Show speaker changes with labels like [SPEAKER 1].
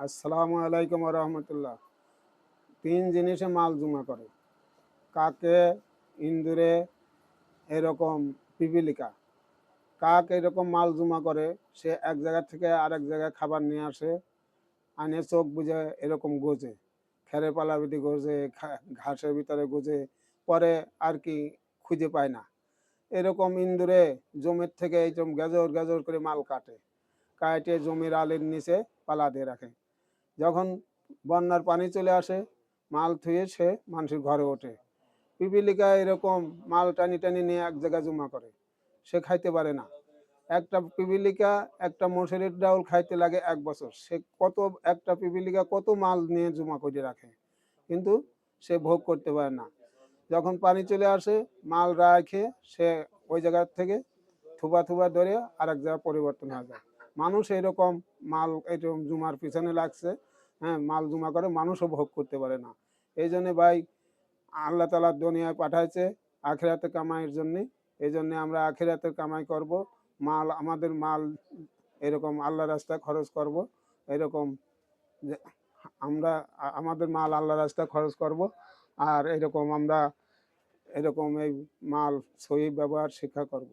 [SPEAKER 1] আসসালামু আলাইকুম রহমতুল্লাহ। তিন জিনিসে মাল জমা করে: কাকে, ইন্দুরে, এরকম পিপিলিকা। কাক এরকম মাল জমা করে, সে এক জায়গা থেকে আরেক জায়গায় খাবার নিয়ে আসে, আনে চোখ বুঝে এরকম গোজে, খেরে পালাবিটি গোজে, ঘাসের ভিতরে গোজে, পরে আর কি খুঁজে পায় না। এরকম ইন্দুরে জমির থেকে এইরকম গেজর গেজর করে মাল কাটে, কাটে জমির আলের নিচে পালা দিয়ে রাখে। যখন বন্যার পানি চলে আসে, মাল থুয়ে সে মানুষের ঘরে ওঠে। পিপিলিকা এরকম মাল টানি টানি নিয়ে এক জায়গায় জমা করে, সে খাইতে পারে না। একটা পিপিলিকা একটা মশুরির ডাউল খাইতে লাগে 1 বছর। সে কত, একটা পিপিলিকা কত মাল নিয়ে জমা করে রাখে, কিন্তু সে ভোগ করতে পারে না। যখন পানি চলে আসে, মাল রাখে সে ওই জায়গার থেকে থুবা থুবা ধরে আরেক জায়গায় পরিবর্তন হয়ে যায়। মানুষ এরকম মাল এরকম জুমার পিছনে লাগছে। হ্যাঁ, মাল জমা করে, মানুষও ভোগ করতে পারে না। এই জন্যে ভাই, আল্লাহ তালা দুনিয়ায় পাঠাইছে আখিরাতে কামাইয়ের জন্যে। এই জন্যে আমরা আখিরাতের কামাই করব, মাল আমাদের মাল এরকম আল্লাহ রাস্তায় খরচ করব। এরকম যে আমরা আমাদের মাল আল্লাহ রাস্তায় খরচ করব, আর এরকম আমরা এরকম এই মাল সহি ব্যবহার শিক্ষা করব।